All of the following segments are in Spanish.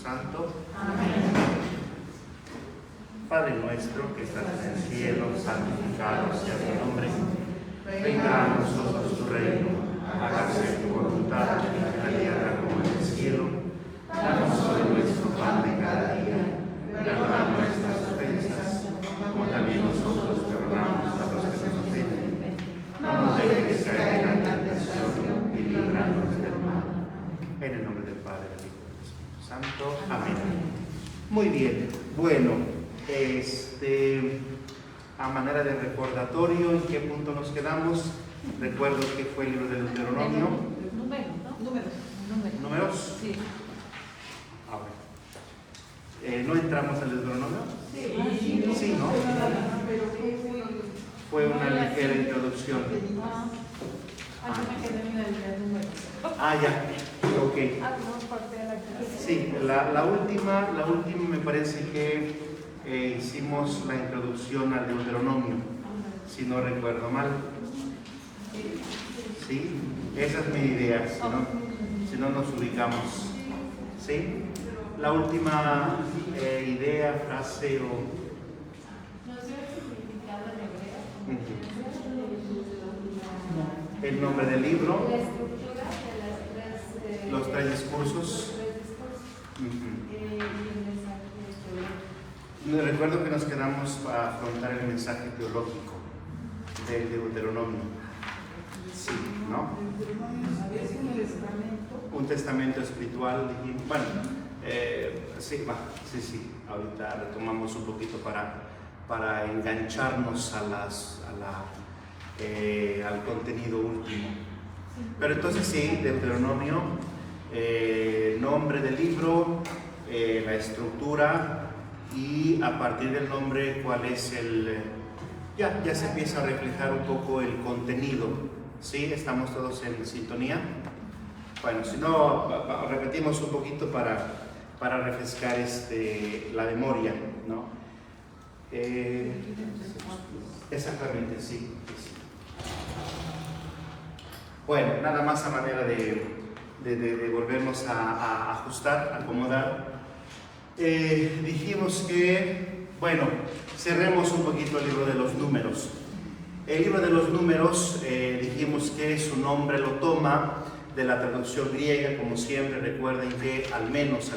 Santo. Amén. Padre nuestro que estás en el cielo, santificado sea tu nombre. Venga a nosotros tu reino, hágase tu voluntad en la tierra como en el cielo. Danos hoy nuestro pan de cada día. Perdona nuestras ofensas, como también nosotros perdonamos a los que nos ofenden. No nos dejes caer en la tentación y líbranos del mal. En el nombre del Padre, del Hijo y del Espíritu Santo. Amén. Muy bien. Bueno, a manera de recordatorio, ¿en qué punto nos quedamos? Recuerdo que fue el libro del Deuteronomio. ¿Números? Sí. A ver. ¿No entramos al Deuteronomio? Sí, ¿no? Fue una ligera introducción. Yo me quedé en el número. Ya. Ok. Hacemos parte de la clase. Sí, la última me parece que hicimos la introducción al Deuteronomio, si no recuerdo mal. ¿Sí? Esa es mi idea, si no nos ubicamos. ¿Sí? La última idea, frase o... ¿No sé el significado en hebreo? El nombre del libro, La estructura de las los tres discursos. y el mensaje Me recuerdo que nos quedamos para afrontar el mensaje teológico del Deuteronomio. Sí, ¿no? Un testamento espiritual. Bueno, sí. Ahorita retomamos un poquito para engancharnos al contenido último. Pero entonces sí, Deuteronomio, nombre del libro, la estructura. Y a partir del nombre, ¿cuál es ya se empieza a reflejar un poco el contenido? ¿Sí? ¿Estamos todos en sintonía? Bueno, si no, repetimos un poquito para refrescar la memoria, ¿no? Exactamente, sí. Bueno, nada más a manera de volvernos a ajustar, acomodar. Dijimos que, bueno, cerremos un poquito el libro de los números. El libro de los números, dijimos que su nombre lo toma de la traducción griega. Como siempre, recuerden que al menos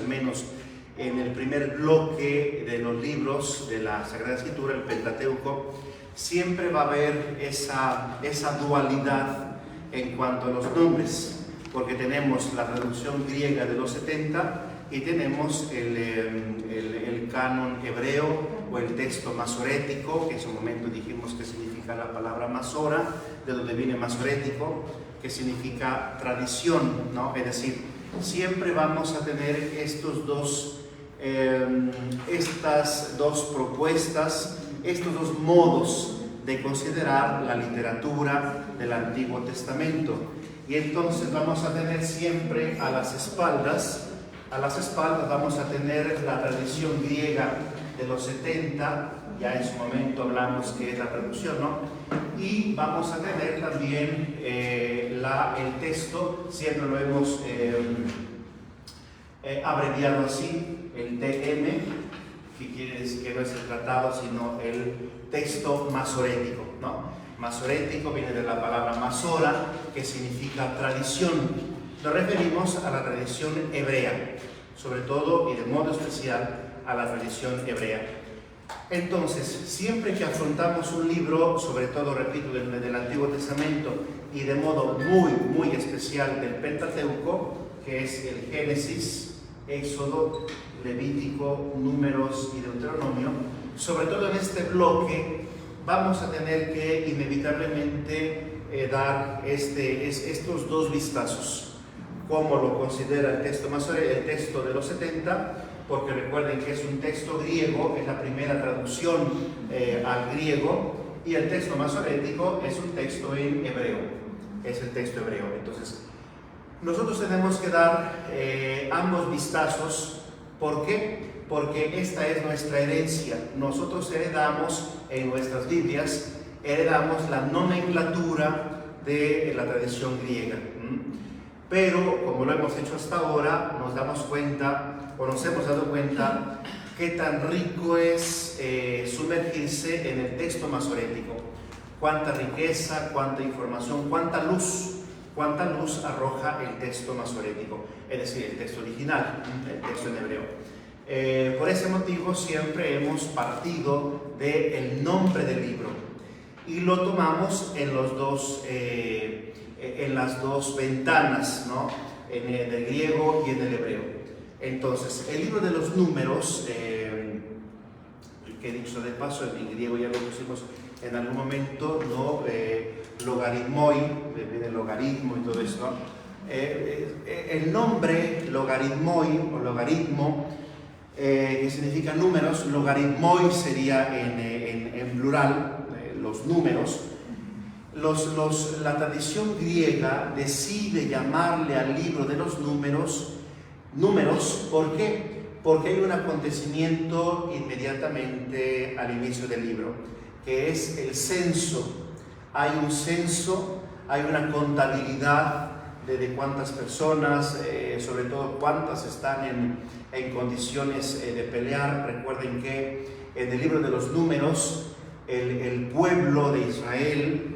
en el primer bloque de los libros de la Sagrada Escritura, el Pentateuco, siempre va a haber esa dualidad en cuanto a los nombres, porque tenemos la traducción griega de los 70 y tenemos el canon hebreo o el texto masorético, que en su momento dijimos que significa la palabra masora, de donde viene masorético, que significa tradición, ¿no? Es decir, siempre vamos a tener estas dos propuestas, estos dos modos de considerar la literatura del Antiguo Testamento. Y entonces vamos a tener siempre a las espaldas vamos a tener la tradición griega de los 70, ya en su momento hablamos que es la traducción, ¿no? Y vamos a tener también el texto, siempre lo hemos abreviado así, el TM, que quiere decir que no es el tratado, sino el texto masorético, ¿no? Masorético viene de la palabra masora, que significa tradición. Nos referimos a la tradición hebrea, sobre todo y de modo especial a la tradición hebrea. Entonces, siempre que afrontamos un libro, sobre todo, repito, del Antiguo Testamento y de modo muy especial del Pentateuco, que es el Génesis, Éxodo, Levítico, Números y Deuteronomio, sobre todo en este bloque vamos a tener que inevitablemente dar estos dos vistazos. Cómo lo considera el texto el texto de los 70, porque recuerden que es un texto griego, es la primera traducción al griego, y el texto masorético es un texto en hebreo, es el texto hebreo. Entonces, nosotros tenemos que dar ambos vistazos. ¿Por qué? Porque esta es nuestra herencia. Nosotros heredamos en nuestras Biblias, heredamos la nomenclatura de la tradición griega. pero como lo hemos hecho hasta ahora, nos damos cuenta, o nos hemos dado cuenta, qué tan rico es sumergirse en el texto masorético. Cuánta riqueza, cuánta información, cuánta luz arroja el texto masorético, es decir, el texto original, el texto en hebreo. Por ese motivo siempre hemos partido del nombre del libro y lo tomamos en las dos ventanas, ¿no? En el griego y en el hebreo. Entonces, el libro de los números, que dicho de paso, en griego ya lo pusimos en algún momento, ¿no? Logaritmoi, viene el logaritmo y todo eso, ¿no? El nombre logaritmoi o logaritmo, que significa números, logaritmoi sería en plural, los números. La tradición griega decide llamarle al libro de los números, ¿por qué? Porque hay un acontecimiento inmediatamente al inicio del libro, que es el censo. Hay un censo, hay una contabilidad de cuántas personas, sobre todo cuántas están en condiciones de pelear. Recuerden que en el libro de los números, el pueblo de Israel,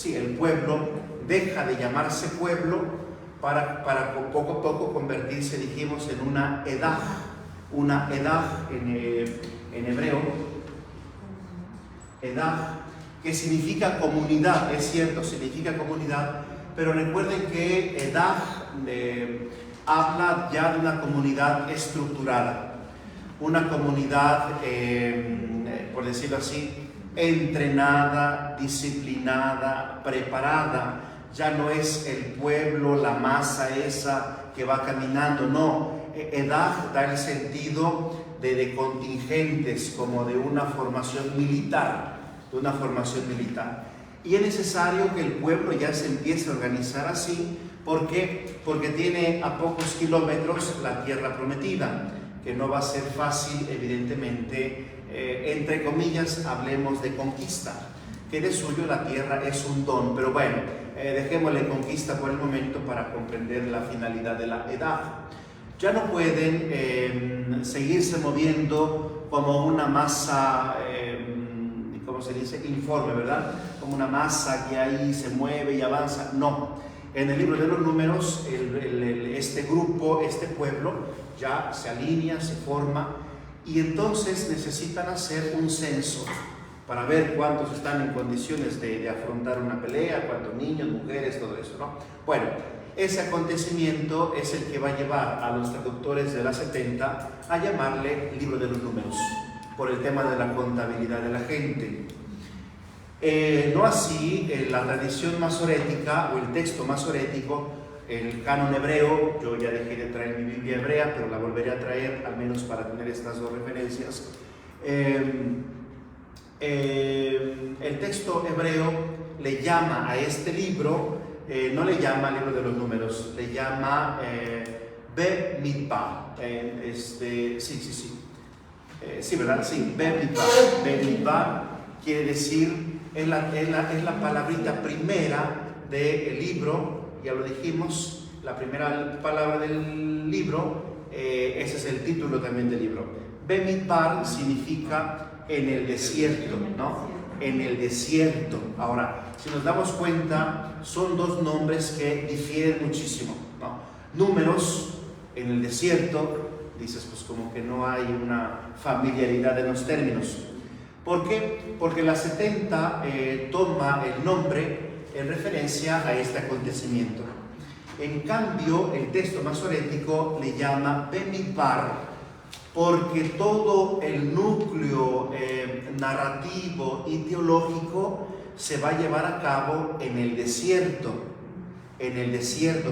el pueblo deja de llamarse pueblo para poco a poco convertirse, dijimos, en una edad en hebreo, edad, que significa comunidad. Es cierto, significa comunidad, pero recuerden que edad habla ya de una comunidad estructurada, una comunidad, por decirlo así, entrenada, disciplinada, preparada. Ya no es el pueblo, la masa esa que va caminando, no. Edad da el sentido de contingentes, como de una formación militar, Y es necesario que el pueblo ya se empiece a organizar así. ¿Por qué? Porque tiene a pocos kilómetros la tierra prometida, que no va a ser fácil, evidentemente, entre comillas, hablemos de conquista, que de suyo la tierra es un don, pero bueno, dejémosle conquista por el momento para comprender la finalidad de la edad. Ya no pueden seguirse moviendo como una masa, ¿cómo se dice? Informe, ¿verdad? Como una masa que ahí se mueve y avanza. No. En el libro de los números, este grupo, este pueblo, ya se alinea, se forma, y entonces necesitan hacer un censo para ver cuántos están en condiciones de afrontar una pelea, cuántos niños, mujeres, todo eso, ¿no? Bueno, ese acontecimiento es el que va a llevar a los traductores de la 70 a llamarle libro de los números, por el tema de la contabilidad de la gente. No así la tradición masorética o el texto masorético, el canon hebreo. Yo ya dejé de traer mi Biblia hebrea, pero la volveré a traer al menos para tener estas dos referencias. El texto hebreo le llama a este libro, no le llama libro de los números, le llama Bemidbar. Sí, ¿verdad? Sí, Bemidbar. Bemidbar quiere decir, es la palabrita primera del libro. Ya lo dijimos, la primera palabra del libro, ese es el título también del libro. Bemidbar significa en el desierto, ¿no? En el desierto. Ahora, si nos damos cuenta, son dos nombres que difieren muchísimo, ¿no? Números en el desierto, dices, pues como que no hay una familiaridad en los términos. ¿Por qué? Porque la 70 toma el nombre en referencia a este acontecimiento. En cambio, el texto masorético le llama Bemidbar, porque todo el núcleo narrativo y teológico se va a llevar a cabo en el desierto.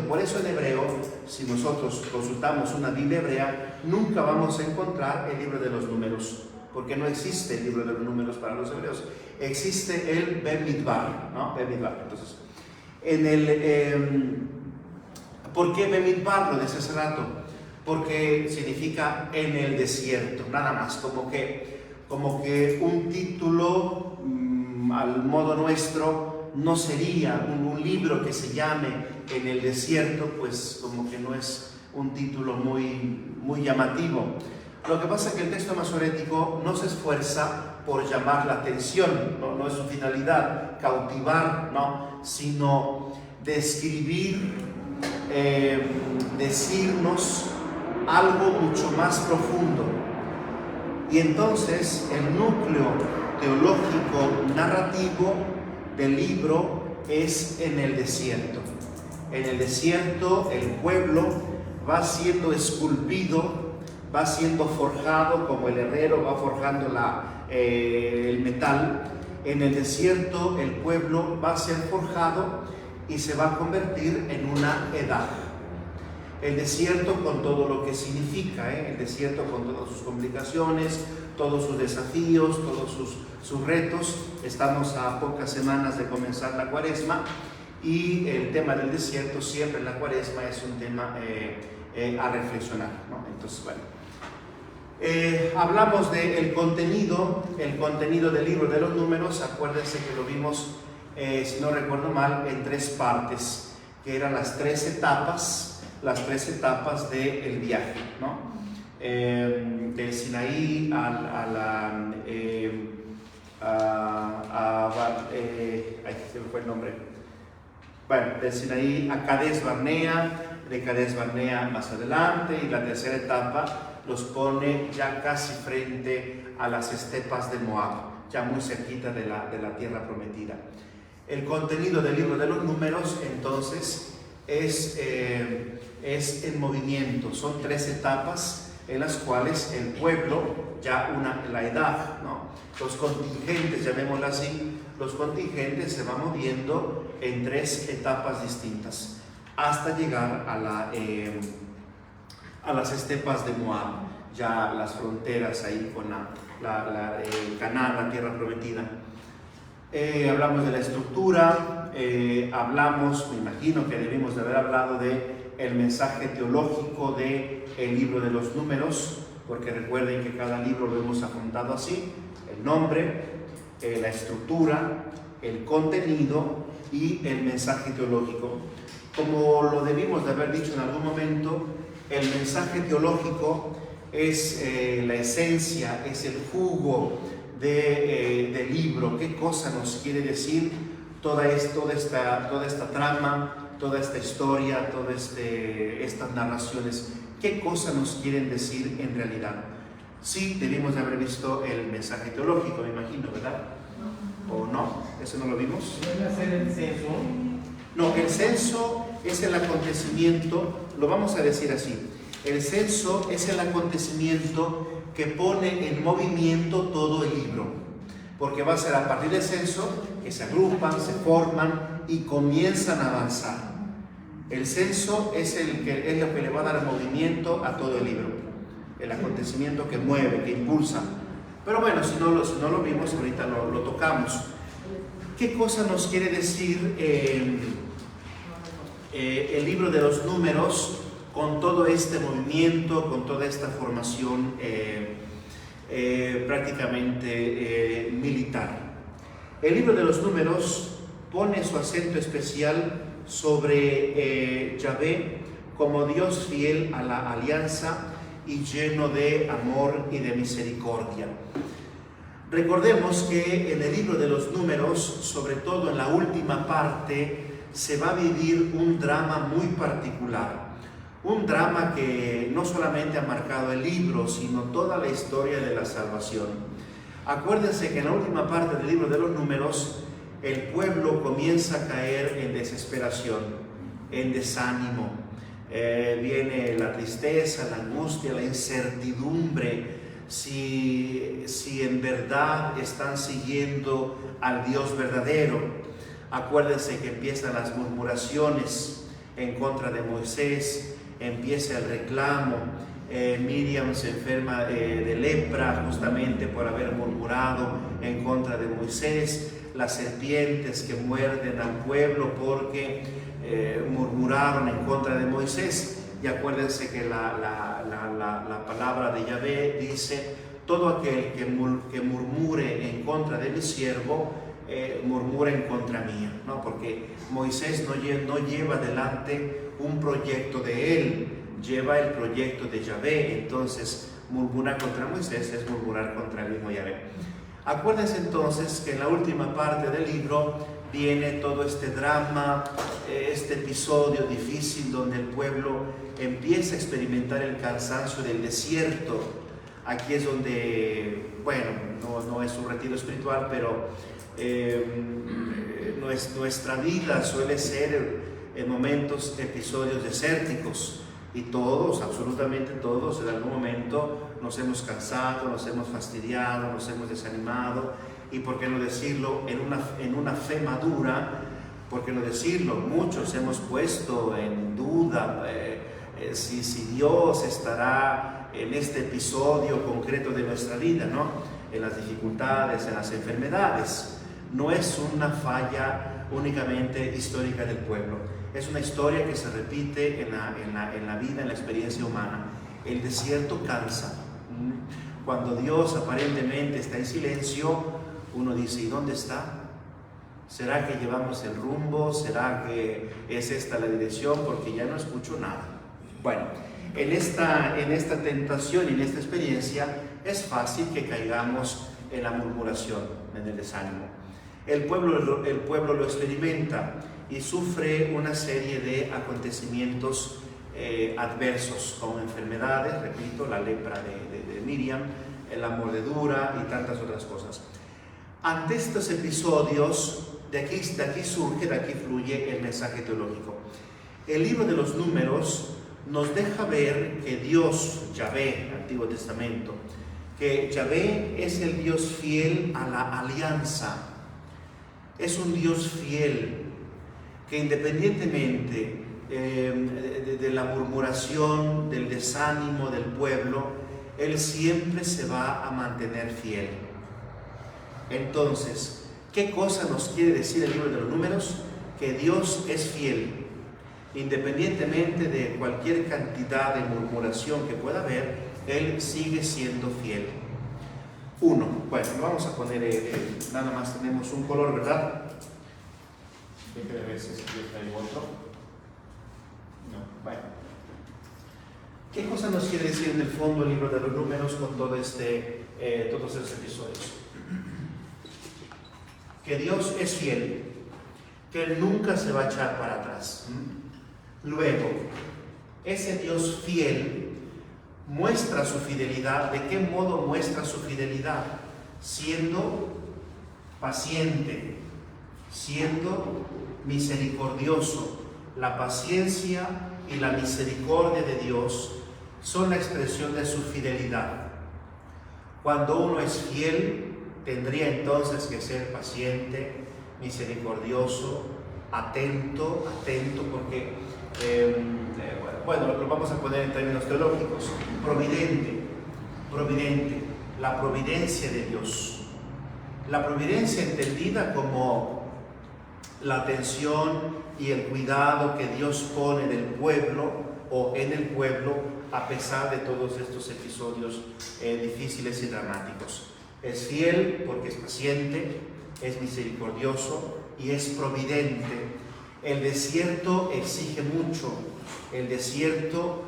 Por eso en hebreo, si nosotros consultamos una Biblia hebrea, nunca vamos a encontrar el libro de los números, porque no existe el libro de los números para los hebreos. Existe el Bemidbar, ¿no? Bemidbar. Entonces, ¿por qué Bemidbar? Lo decía hace rato. Porque significa en el desierto, nada más, como que un título al modo nuestro, no sería un libro que se llame En el desierto, pues como que no es un título muy llamativo. Lo que pasa es que el texto masorético no se esfuerza por llamar la atención, no es su finalidad cautivar, ¿no? Sino describir, decirnos algo mucho más profundo. Y entonces el núcleo teológico narrativo del libro es en el desierto. En el desierto el pueblo va siendo esculpido, va siendo forjado como el herrero va forjando el metal. En el desierto el pueblo va a ser forjado y se va a convertir en una edad. El desierto con todo lo que significa, el desierto con todas sus complicaciones, todos sus desafíos, todos sus retos. Estamos a pocas semanas de comenzar la Cuaresma y el tema del desierto siempre en la Cuaresma es un tema a reflexionar, ¿no? Entonces, bueno, hablamos del contenido del libro de los números. Acuérdense que lo vimos, si no recuerdo mal, en 3 partes, que eran las 3 etapas del viaje, ¿no? Del Sinaí se me fue el nombre. Bueno, del Sinaí a Cades Barnea, de Cades Barnea más adelante, y la tercera etapa los pone ya casi frente a las estepas de Moab, ya muy cerquita de la tierra prometida. El contenido del libro de los números, entonces, es en movimiento. Son 3 etapas en las cuales el pueblo, ya la edad, ¿no? Los contingentes, llamémoslo así, los contingentes se van moviendo en 3 etapas distintas hasta llegar a las estepas de Moab, ya las fronteras ahí con Canaán, la tierra prometida. Hablamos de la estructura, hablamos, me imagino que debimos de haber hablado de el mensaje teológico del libro de los números, porque recuerden que cada libro lo hemos apuntado así: el nombre, la estructura, el contenido y el mensaje teológico. Como lo debimos de haber dicho en algún momento, el mensaje teológico es la esencia, es el jugo del libro. ¿Qué cosa nos quiere decir toda esta trama, toda esta historia, todas estas narraciones? ¿Qué cosa nos quieren decir en realidad? Sí, debimos de haber visto el mensaje teológico, me imagino, ¿verdad? ¿O no? ¿Eso no lo vimos? ¿Puede hacer el censo? No, el censo es el acontecimiento, lo vamos a decir así: el censo es el acontecimiento que pone en movimiento todo el libro, porque va a ser a partir del censo que se agrupan, se forman y comienzan a avanzar. El censo es lo que le va a dar movimiento a todo el libro, el acontecimiento que mueve, que impulsa. Pero bueno, si no lo vimos, ahorita lo tocamos. ¿Qué cosa nos quiere decir el libro de los números con todo este movimiento, con toda esta formación prácticamente militar? El libro de los números pone su acento especial sobre Yahvé como Dios fiel a la alianza y lleno de amor y de misericordia. Recordemos que en el libro de los números, sobre todo en la última parte, se va a vivir un drama muy particular. Un drama que no solamente ha marcado el libro, sino toda la historia de la salvación. Acuérdense que en la última parte del libro de los números, el pueblo comienza a caer en desesperación, en desánimo. Viene la tristeza, la angustia, la incertidumbre, si en verdad están siguiendo al Dios verdadero. Acuérdense que empiezan las murmuraciones en contra de Moisés, empieza el reclamo. Miriam se enferma de lepra justamente por haber murmurado en contra de Moisés. Las serpientes que muerden al pueblo porque murmuraron en contra de Moisés. Y acuérdense que la palabra de Yahvé dice: todo aquel que murmure en contra de mi siervo, murmuren contra mí, ¿no? Porque Moisés no lleva adelante un proyecto de él, lleva el proyecto de Yahvé. Entonces murmurar contra Moisés es murmurar contra el mismo Yahvé. Acuérdense entonces que en la última parte del libro viene todo este drama, este episodio difícil donde el pueblo empieza a experimentar el cansancio del desierto. Aquí es donde, bueno, no es un retiro espiritual, pero nuestra vida suele ser en momentos, episodios desérticos, y todos, absolutamente todos, en algún momento nos hemos cansado, nos hemos fastidiado, nos hemos desanimado, y por qué no decirlo, en una fe madura, por qué no decirlo, muchos hemos puesto en duda si Dios estará en este episodio concreto de nuestra vida, ¿no? En las dificultades, en las enfermedades. No es una falla únicamente histórica del pueblo, es una historia que se repite en la vida, en la experiencia humana. El desierto cansa. Cuando Dios aparentemente está en silencio, uno dice, ¿y dónde está? ¿Será que llevamos el rumbo? ¿Será que es esta la dirección? Porque ya no escucho nada. Bueno, en esta tentación y en esta experiencia es fácil que caigamos en la murmuración, en el desánimo. El pueblo lo experimenta y sufre una serie de acontecimientos adversos, como enfermedades, repito, la lepra de Miriam, la mordedura y tantas otras cosas. Ante estos episodios, de aquí fluye el mensaje teológico. El libro de los Números nos deja ver que Dios, Yahvé, Antiguo Testamento, que Yahvé es el Dios fiel a la alianza. Es un Dios fiel que independientemente de la murmuración, del desánimo del pueblo, Él siempre se va a mantener fiel. Entonces, ¿qué cosa nos quiere decir el libro de los Números? Que Dios es fiel. Independientemente de cualquier cantidad de murmuración que pueda haber, Él sigue siendo fiel. Bueno, vamos a poner, nada más tenemos un color, ¿verdad? Déjame ver si hay otro. No, bueno. ¿Qué cosa nos quiere decir en el fondo el libro de los Números con todos estos episodios? Que Dios es fiel, que Él nunca se va a echar para atrás. Luego, ese Dios fiel muestra su fidelidad. ¿De qué modo muestra su fidelidad? Siendo paciente, siendo misericordioso. La paciencia y la misericordia de Dios son la expresión de su fidelidad. Cuando uno es fiel, tendría entonces que ser paciente, misericordioso, atento, porque lo vamos a poner en términos teológicos, providente, la providencia de Dios. La providencia entendida como la atención y el cuidado que Dios pone del pueblo o en el pueblo a pesar de todos estos episodios difíciles y dramáticos. Es fiel porque es paciente, es misericordioso y es providente. El desierto exige mucho. El desierto,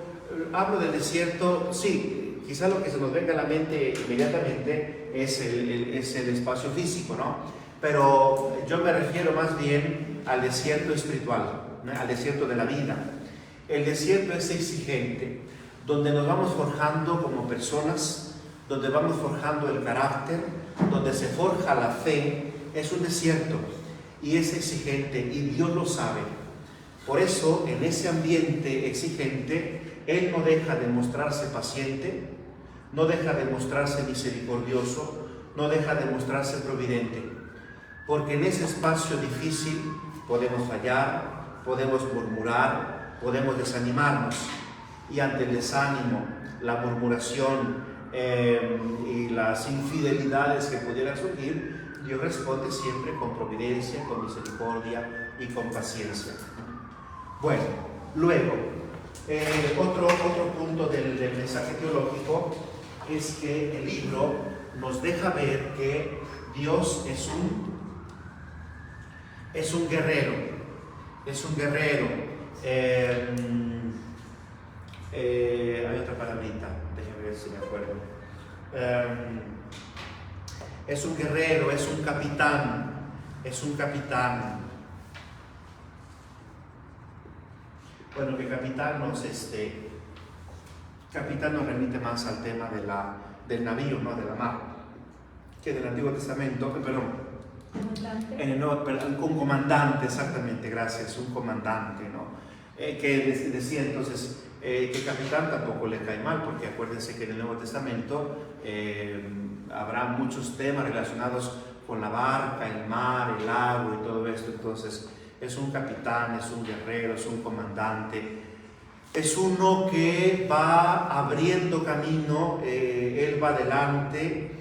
hablo del desierto, sí, quizá lo que se nos venga a la mente inmediatamente es el espacio físico, ¿no? Pero yo me refiero más bien al desierto espiritual, ¿no? Al desierto de la vida. El desierto es exigente, donde nos vamos forjando como personas, donde vamos forjando el carácter, donde se forja la fe. Es un desierto y es exigente y Dios lo sabe. Por eso, en ese ambiente exigente, Él no deja de mostrarse paciente, no deja de mostrarse misericordioso, no deja de mostrarse providente. Porque en ese espacio difícil podemos fallar, podemos murmurar, podemos desanimarnos. Y ante el desánimo, la murmuración y las infidelidades que pudieran surgir, Dios responde siempre con providencia, con misericordia y con paciencia. Bueno, luego, otro punto del mensaje teológico es que el libro nos deja ver que Dios es un Es un guerrero. Es un guerrero. Hay otra palabrita, déjame ver si me acuerdo. Es un guerrero, es un capitán. Es un capitán. Bueno, que capitán nos remite más al tema del navío, ¿no? De la mar, que del Antiguo Testamento, perdón. En el Nuevo, un comandante, exactamente, gracias, un comandante, ¿no? Que decía entonces que capitán tampoco le cae mal, porque acuérdense que en el Nuevo Testamento habrá muchos temas relacionados con la barca, el mar, el agua y todo esto. Entonces es un capitán, es un guerrero, es un comandante, es uno que va abriendo camino, él va adelante,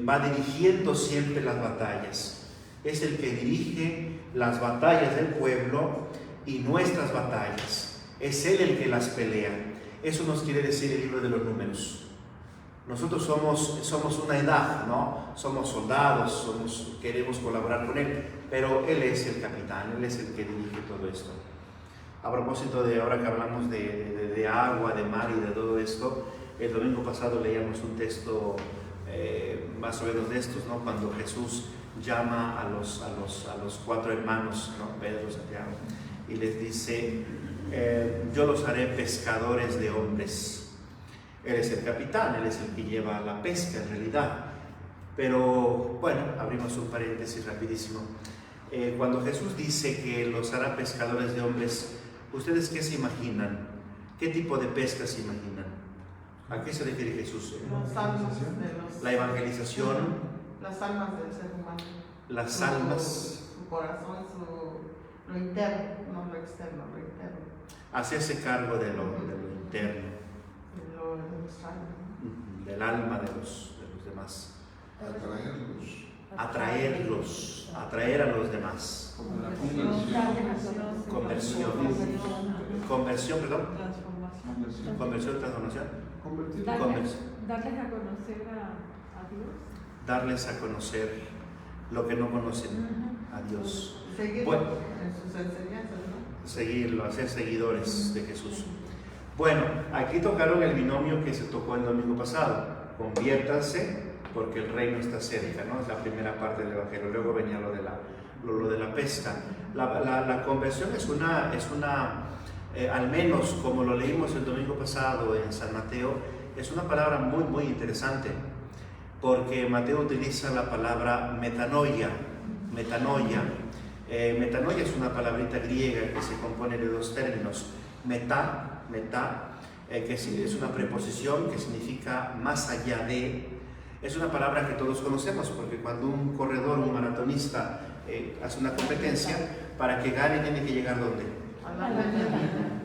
va dirigiendo siempre las batallas. Es el que dirige las batallas del pueblo y nuestras batallas. Es él el que las pelea. Eso nos quiere decir el libro de los Números. Nosotros somos una edad, ¿no? Somos soldados, queremos colaborar con él, pero él es el capitán, él es el que dirige todo esto. A propósito de ahora que hablamos de agua, de mar y de todo esto, el domingo pasado leíamos un texto más o menos de estos, ¿no? Cuando Jesús llama a los 4 hermanos, ¿no? Pedro, Santiago, y les dice, yo los haré pescadores de hombres. Él es el capitán, él es el que lleva la pesca en realidad. Pero bueno, abrimos un paréntesis rapidísimo. Cuando Jesús dice que los hará pescadores de hombres, ¿ustedes qué se imaginan? ¿Qué tipo de pesca se imaginan? ¿A qué se refiere Jesús? Las almas de los... La evangelización. Las almas del ser humano. Las almas. Su corazón, lo interno, no lo externo, lo interno. Hacerse cargo de lo interno. Del alma de los demás. Atraer a los demás. Conversión, perdón. Conversión, transformación. Darles a conocer a Dios. Darles a conocer lo que no conocen, a Dios. Seguirlo en sus enseñanzas, ¿no? Seguirlo, hacer seguidores de Jesús. Bueno, aquí tocaron el binomio que se tocó el domingo pasado. Conviértanse porque el reino está cerca, ¿no? Es la primera parte del Evangelio. Luego venía lo de la pesca. La conversión es una al menos como lo leímos el domingo pasado en San Mateo, es una palabra muy, muy interesante, porque Mateo utiliza la palabra metanoia. Metanoia es una palabrita griega que se compone de 2 términos. Metá, que es una preposición que significa más allá de. Es una palabra que todos conocemos, porque cuando un corredor, un maratonista hace una competencia, para que gane tiene que llegar ¿dónde?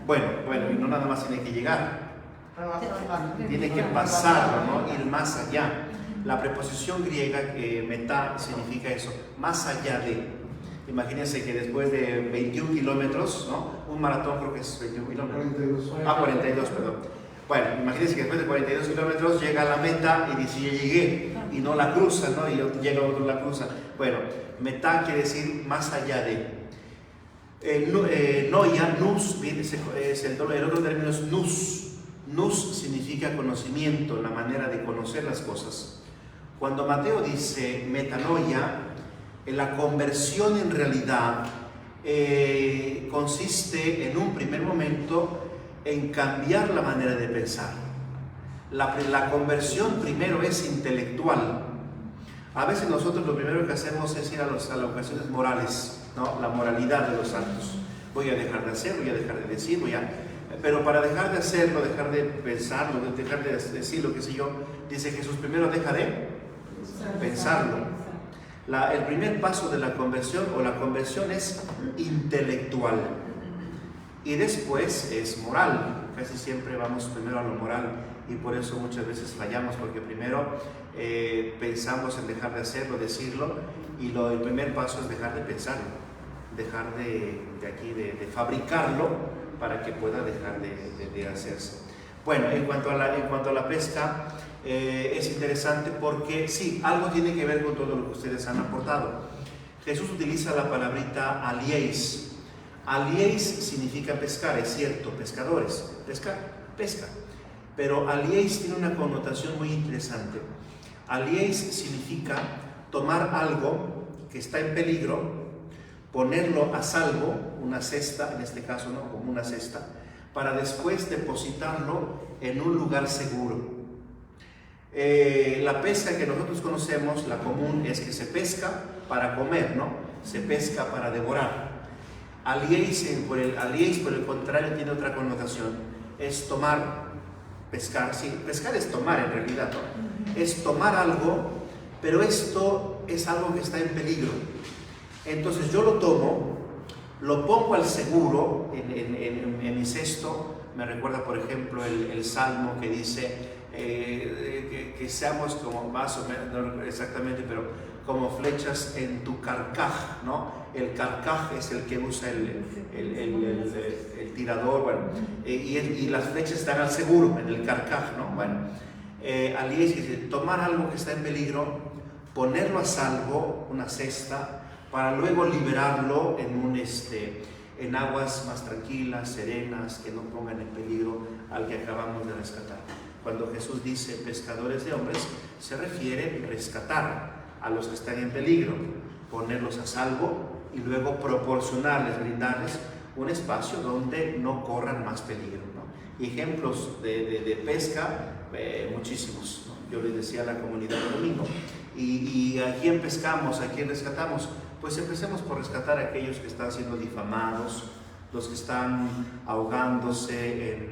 Bueno, y no nada más tiene que llegar, tiene que pasarlo, ¿no? Ir más allá. La preposición griega metá significa eso, más allá de. Imagínense que después de 21 kilómetros, ¿no? Un maratón creo que es 21 kilómetros. 42, perdón. Bueno, imagínense que después de 42 kilómetros llega a la meta y dice, ya llegué, y no la cruza, ¿no? Y llega otro la cruza. Bueno, metá quiere decir más allá de. Noia, nous, el otro término es nous. Nous significa conocimiento, la manera de conocer las cosas. Cuando Mateo dice metanoia, la conversión en realidad consiste en un primer momento en cambiar la manera de pensar. La conversión primero es intelectual. A veces nosotros lo primero que hacemos es ir a las ocasiones morales, ¿no? La moralidad de los santos. Voy a dejar de hacer, voy a dejar de decir, pero para dejar de hacerlo, dejar de pensarlo, dejar de decirlo, qué sé yo, dice Jesús, primero deja de pensarlo. El primer paso de la conversión es intelectual y después es moral. Casi siempre vamos primero a lo moral y por eso muchas veces fallamos, porque primero pensamos en dejar de hacerlo, decirlo, y el primer paso es dejar de pensarlo, dejar de fabricarlo para que pueda dejar de hacerse. Bueno, en cuanto a la pesca, es interesante porque sí, algo tiene que ver con todo lo que ustedes han aportado. Jesús utiliza la palabrita alieis. Alieis significa pescar, es cierto, pescadores, pescar, pesca. Pero alieis tiene una connotación muy interesante. Alieis significa tomar algo que está en peligro, ponerlo a salvo, una cesta, en este caso, ¿no? Como una cesta, para después depositarlo en un lugar seguro. La pesca que nosotros conocemos, la común, es que se pesca para comer, ¿no? Se pesca para devorar. Alieis, por el contrario, tiene otra connotación. Es tomar, pescar, sí, pescar es tomar en realidad, ¿no? Es tomar algo, pero esto es algo que está en peligro. Entonces yo lo tomo, lo pongo al seguro en mi cesto. Me recuerda, por ejemplo, el salmo que dice que seamos como, más o menos, no recuerdo exactamente, pero como flechas en tu carcaj, ¿no? El carcaj es el que usa el tirador, bueno, y las flechas están al seguro en el carcaj, ¿no? Bueno, alieis quiere decir tomar algo que está en peligro, ponerlo a salvo, una cesta, para luego liberarlo en aguas más tranquilas, serenas, que no pongan en peligro al que acabamos de rescatar. Cuando Jesús dice pescadores de hombres, se refiere a rescatar a los que están en peligro, ponerlos a salvo y luego proporcionarles, brindarles un espacio donde no corran más peligro, ¿no? Y ejemplos de pesca, muchísimos, ¿no? Yo les decía a la comunidad el domingo, y ¿a quién pescamos? ¿A quién rescatamos? Pues empecemos por rescatar a aquellos que están siendo difamados, los que están ahogándose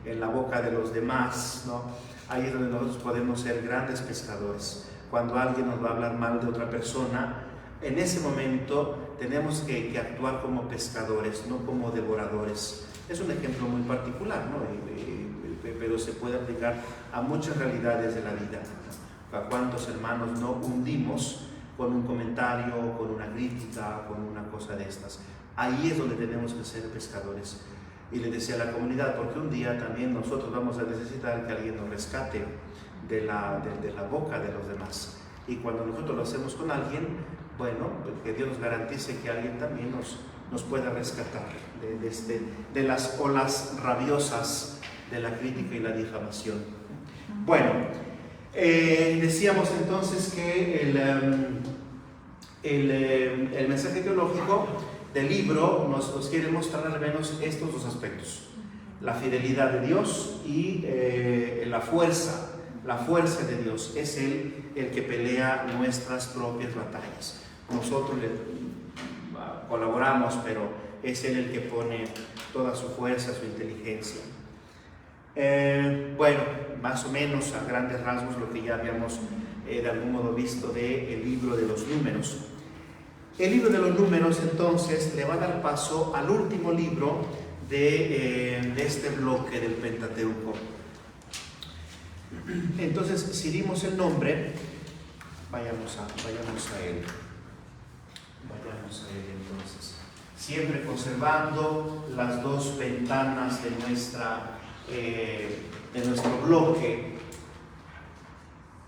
en la boca de los demás, ¿no? Ahí es donde nosotros podemos ser grandes pescadores. Cuando alguien nos va a hablar mal de otra persona, en ese momento tenemos que actuar como pescadores, no como devoradores. Es un ejemplo muy particular, ¿no? Pero se puede aplicar a muchas realidades de la vida. ¿A cuántos hermanos no hundimos con un comentario, con una crítica, con una cosa de estas? Ahí es donde tenemos que ser pescadores. Y le decía a la comunidad, porque un día también nosotros vamos a necesitar que alguien nos rescate de la boca de los demás. Y cuando nosotros lo hacemos con alguien, bueno, que Dios nos garantice que alguien también nos pueda rescatar de las olas rabiosas de la crítica y la difamación. Bueno, decíamos entonces que el mensaje teológico del libro nos quiere mostrar al menos estos dos aspectos: la fidelidad de Dios y la fuerza de Dios. Es Él el que pelea nuestras propias batallas. Nosotros le colaboramos, pero es Él el que pone toda su fuerza, su inteligencia. Bueno, más o menos a grandes rasgos lo que ya habíamos de algún modo visto del libro de los números. El libro de los números entonces le va a dar paso al último libro de este bloque del Pentateuco. Entonces, si dimos el nombre, vayamos a él. Vayamos a él entonces. Siempre conservando las dos ventanas de nuestro bloque.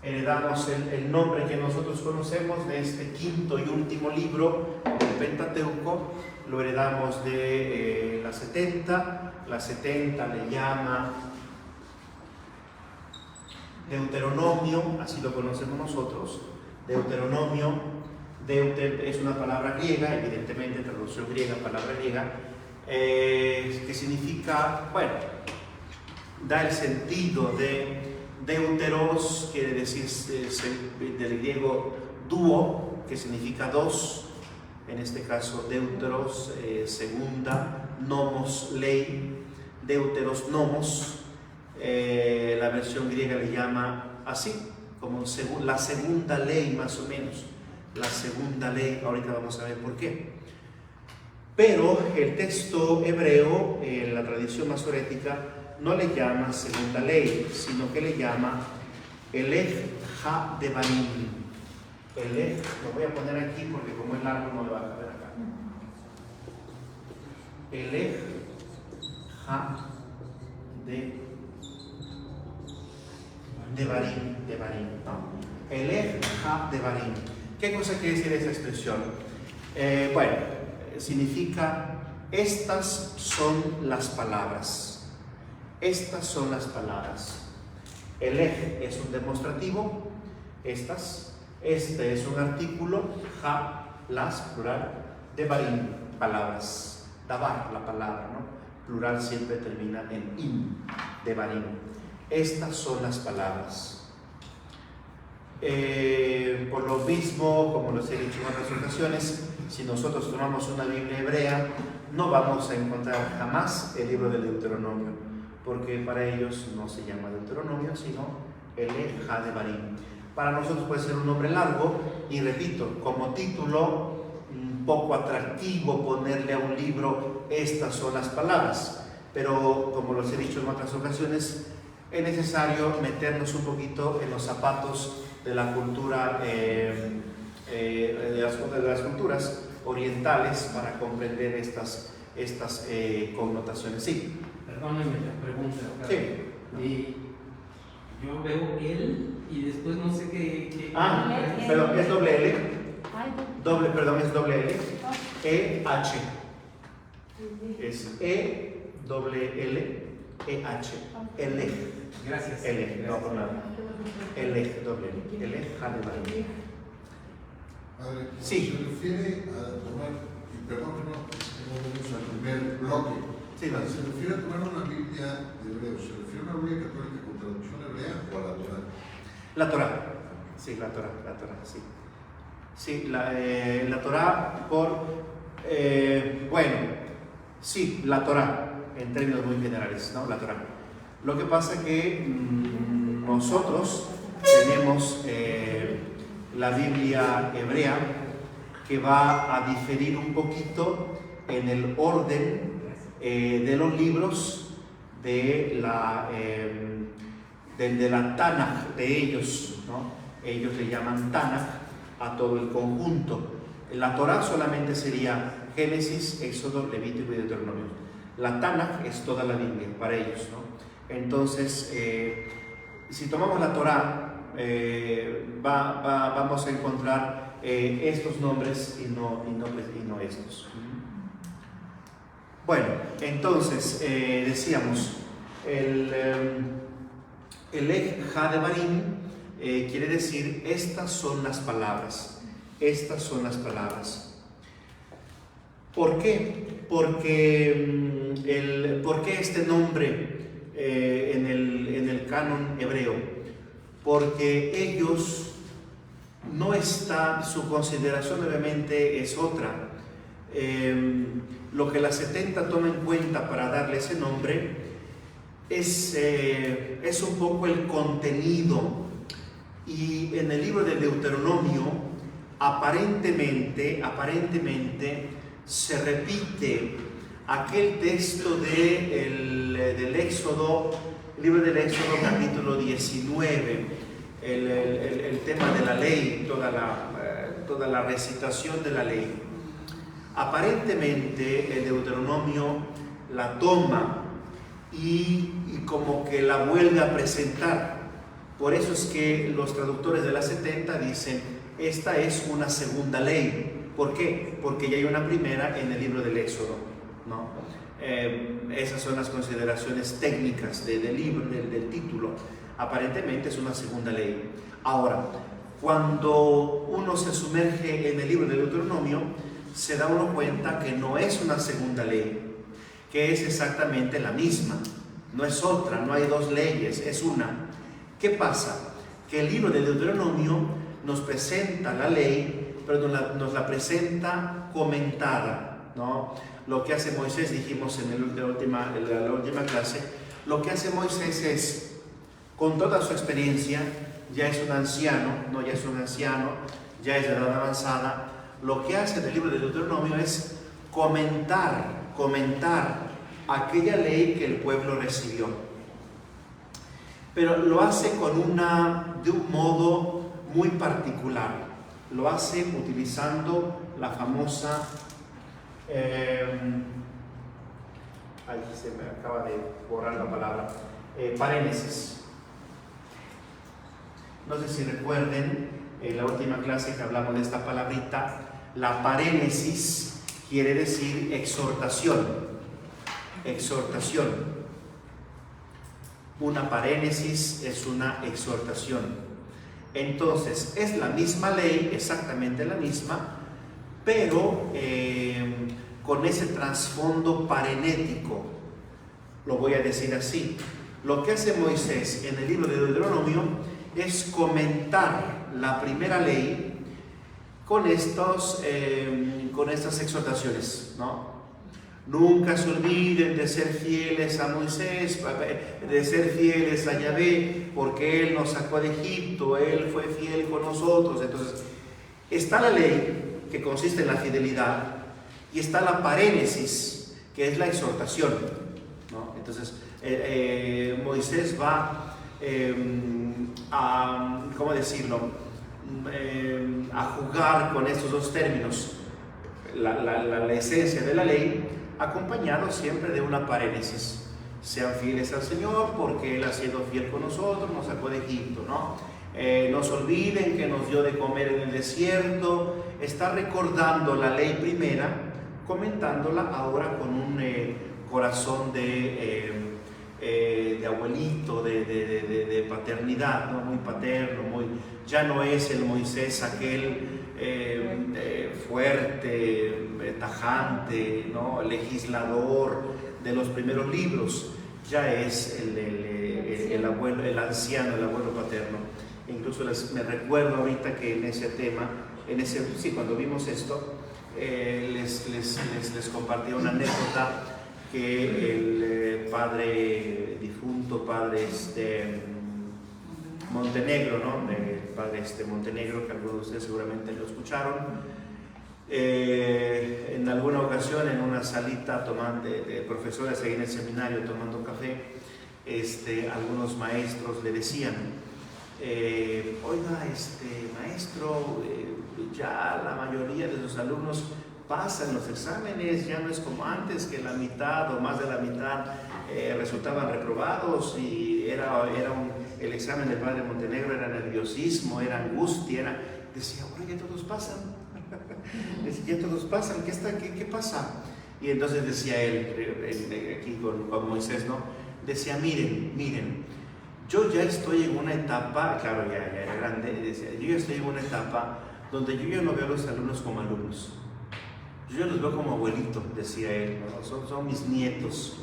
Heredamos el nombre que nosotros conocemos de este quinto y último libro del Pentateuco. Lo heredamos de la 70. La 70 le llama Deuteronomio, así lo conocemos nosotros. Deuteronomio, es una palabra griega, evidentemente, traducción griega, palabra griega, que significa, bueno, da el sentido de deuteros, quiere decir del griego duo, que significa dos, en este caso deuteros, segunda, nomos, ley, deuteros, nomos. La versión griega le llama así, como la segunda ley, más o menos. La segunda ley, ahorita vamos a ver por qué. Pero el texto hebreo, la tradición masorética, no le llama segunda ley, sino que le llama Elej Ha-Devarim. Elej, lo voy a poner aquí porque como es largo no le va a caber acá. Elej Ha-Devarim, ¿no? Elej Ha-Devarim. ¿Qué cosa quiere decir esa expresión? Bueno, significa estas son las palabras. Estas son las palabras. El es un demostrativo, estas. Este es un artículo, las, plural, devarim, palabras. Davar, la palabra, ¿no? Plural siempre termina en in, devarim. Estas son las palabras. Por lo mismo, como les he dicho en otras ocasiones, si nosotros tomamos una Biblia hebrea, no vamos a encontrar jamás el libro del Deuteronomio, porque para ellos no se llama Deuteronomio, sino el Devarim. Para nosotros puede ser un nombre largo, y repito, como título un poco atractivo ponerle a un libro estas son las palabras, pero como los he dicho en otras ocasiones, es necesario meternos un poquito en los zapatos de la cultura, de las culturas orientales para comprender estas connotaciones. Sí. Perdóneme la pregunta. Sí. Y yo veo él y después no sé qué. Perdón, es doble L. Es doble L. E-H. Es E-L-L-E-H. L. Gracias. L, no por nada. L, doble L. L, Hadevarim. Padre, Sí. se refiere a tomar, y perdón que no vamos al primer bloque, Sí, vale. se refiere a tomar una Biblia de hebreo, ¿se refiere a una Biblia católica con traducción hebrea o a la Torá? La Torá. Sí, la Torá, sí. Sí, la Torá sí, la Torá, en términos muy generales, ¿no? La Torá. Lo que pasa es que nosotros tenemos la Biblia hebrea, que va a diferir un poquito en el orden de los libros de la Tanaj de ellos, ¿no? Ellos le llaman Tanaj a todo el conjunto. La Torá solamente sería Génesis, Éxodo, Levítico y Deuteronomio. La Tanaj es toda la Biblia para ellos, ¿no? Entonces, si tomamos la Torá, vamos a encontrar estos nombres y no estos. Bueno, entonces decíamos, el Devarim quiere decir estas son las palabras. Estas son las palabras. ¿Por qué? Porque ¿por qué este nombre en el canon hebreo? Porque ellos no están, su consideración obviamente es otra. Lo que la 70 toma en cuenta para darle ese nombre es un poco el contenido. Y en el libro del Deuteronomio aparentemente se repite aquel texto del Éxodo, el libro del Éxodo capítulo 19, el tema de la ley, toda la recitación de la ley. Aparentemente el Deuteronomio la toma y como que la vuelve a presentar. Por eso es que los traductores de la 70 dicen, esta es una segunda ley. ¿Por qué? Porque ya hay una primera en el libro del Éxodo, ¿no? Esas son las consideraciones técnicas del libro, del título. Aparentemente es una segunda ley. Ahora, cuando uno se sumerge en el libro del Deuteronomio, se da uno cuenta que no es una segunda ley, que es exactamente la misma. No es otra, no hay dos leyes, es una. ¿Qué pasa? Que el libro del Deuteronomio nos presenta la ley, pero nos la presenta comentada, ¿no? Lo que hace Moisés, dijimos en la última clase, lo que hace Moisés es, con toda su experiencia, ya es un anciano, ya es de edad avanzada, lo que hace el libro del Deuteronomio es comentar aquella ley que el pueblo recibió. Pero lo hace de un modo muy particular. Lo hace utilizando la famosa, se me acaba de borrar la palabra, parénesis. No sé si recuerden en la última clase que hablamos de esta palabrita. La parénesis quiere decir exhortación. Exhortación. Una parénesis es una exhortación. Entonces, es la misma ley, exactamente la misma, pero con ese trasfondo parenético. Lo voy a decir así. Lo que hace Moisés en el libro de Deuteronomio es comentar la primera ley con estas exhortaciones, ¿no? Nunca se olviden de ser fieles a Moisés, de ser fieles a Yahvé, porque Él nos sacó de Egipto, Él fue fiel con nosotros. Entonces, está la ley, que consiste en la fidelidad, y está la parénesis, que es la exhortación, ¿no? Entonces, Moisés va a, ¿cómo decirlo?, a jugar con estos dos términos, la esencia de la ley, acompañado siempre de una parénesis. Sean fieles al Señor porque Él ha sido fiel con nosotros, nos sacó de Egipto, ¿no? No se olviden que nos dio de comer en el desierto. Está recordando la ley primera, comentándola ahora con un corazón de abuelito, de paternidad, ¿no? Muy paterno, ya no es el Moisés aquel fuerte, tajante, ¿no? Legislador de los primeros libros. Ya es el abuelo, el anciano, el abuelo paterno. Incluso me recuerdo ahorita que en ese tema, cuando vimos esto, les compartí una anécdota que el difunto padre Montenegro, ¿no? El padre Montenegro, que algunos de ustedes seguramente lo escucharon, en alguna ocasión en una salita de profesores ahí en el seminario tomando café, algunos maestros le decían, oiga, maestro, ya la mayoría de sus alumnos pasan los exámenes, ya no es como antes que la mitad o más de la mitad resultaban reprobados, y el examen del padre Montenegro era nerviosismo, era angustia, decía, bueno, ya todos pasan, ya todos pasan, ¿qué pasa? Y entonces decía él, aquí con Moisés, ¿no? Decía, miren, yo ya estoy en una etapa, claro, ya era grande, decía, yo ya estoy en una etapa donde yo ya no veo a los alumnos como alumnos, yo ya los veo como abuelito, decía él, ¿no? Son mis nietos.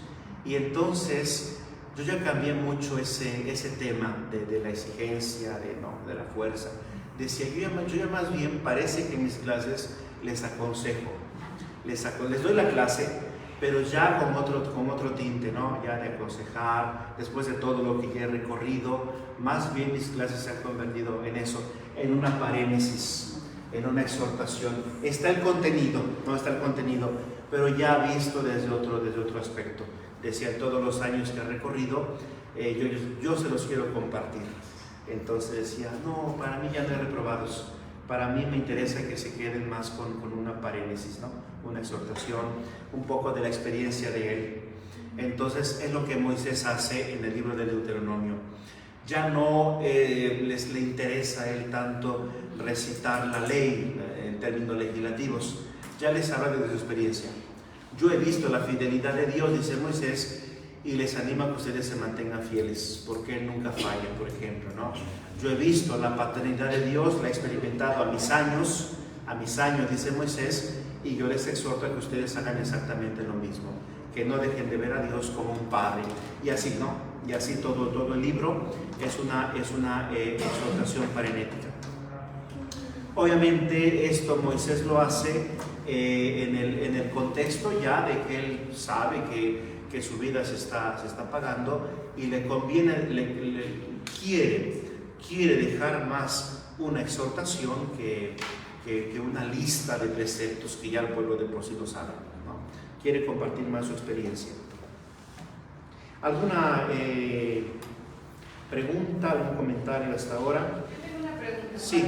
Y entonces yo ya cambié mucho ese tema de la exigencia, de la fuerza. Decía, yo ya más bien parece que en mis clases les aconsejo, les doy la clase, pero ya con otro tinte, ¿no? Ya de aconsejar, después de todo lo que ya he recorrido, más bien mis clases se han convertido en eso, en una parénesis, en una exhortación. Está el contenido, pero ya visto desde otro aspecto. Decía, todos los años que he recorrido, yo se los quiero compartir. Entonces decía, no, para mí ya no hay reprobados, para mí me interesa que se queden más con una parénesis, ¿no? Una exhortación, un poco de la experiencia de él. Entonces es lo que Moisés hace en el libro de Deuteronomio. Ya no le interesa a él tanto recitar la ley en términos legislativos, ya les habla de su experiencia. Yo he visto la fidelidad de Dios, dice Moisés, y les animo a que ustedes se mantengan fieles, porque Él nunca falla, por ejemplo, ¿no? Yo he visto la paternidad de Dios, la he experimentado a mis años, dice Moisés, y yo les exhorto a que ustedes hagan exactamente lo mismo, que no dejen de ver a Dios como un padre, y así, ¿no? Y así todo el libro es una exhortación parenética. Obviamente esto Moisés lo hace en el contexto ya de que él sabe que su vida se está pagando, y le conviene, quiere dejar más una exhortación que una lista de preceptos que ya el pueblo de por sí lo sabe, ¿no? Quiere compartir más su experiencia. ¿Alguna pregunta, algún comentario hasta ahora? Yo tengo una pregunta. Sí,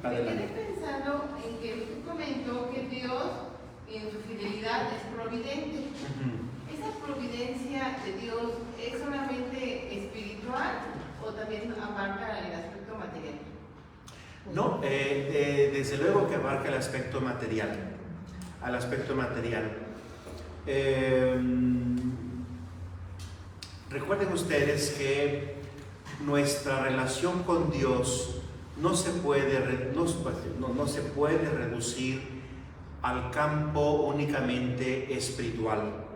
adelante. Me quedé pensando en que usted comentó que Dios, en su fidelidad, es providente. ¿Esa providencia de Dios es solamente espiritual o también abarca el aspecto material? No, desde luego que abarca el aspecto material, al aspecto material. Recuerden ustedes que nuestra relación con Dios no se puede reducir al campo únicamente espiritual.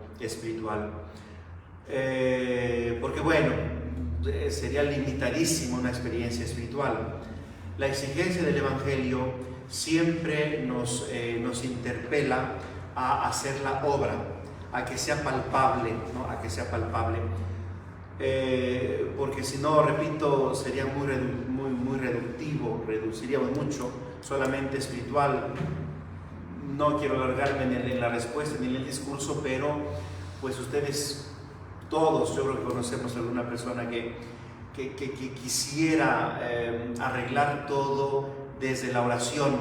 Porque bueno, sería limitadísima una experiencia espiritual. La exigencia del Evangelio siempre nos interpela a hacer la obra, a que sea palpable, ¿no? A que sea palpable. Porque si no, repito, sería muy reductivo, reduciríamos mucho, solamente espiritual. No quiero alargarme en la respuesta ni en el discurso, pero pues ustedes todos, yo creo que conocemos a alguna persona que quisiera arreglar todo desde la oración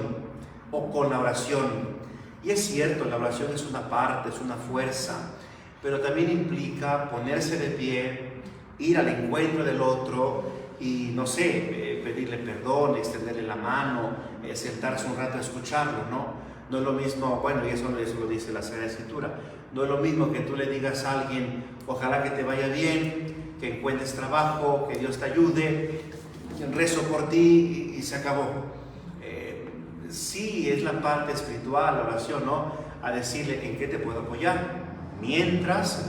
o con la oración. Y es cierto, la oración es una parte, es una fuerza, pero también implica ponerse de pie, ir al encuentro del otro y, no sé, pedirle perdón, extenderle la mano, sentarse un rato a escucharlo, ¿no? No es lo mismo, bueno, y eso lo dice la Sagrada Escritura, no es lo mismo que tú le digas a alguien, ojalá que te vaya bien, que encuentres trabajo, que Dios te ayude, rezo por ti y se acabó. Sí, es la parte espiritual, la oración, ¿no? A decirle en qué te puedo apoyar. Mientras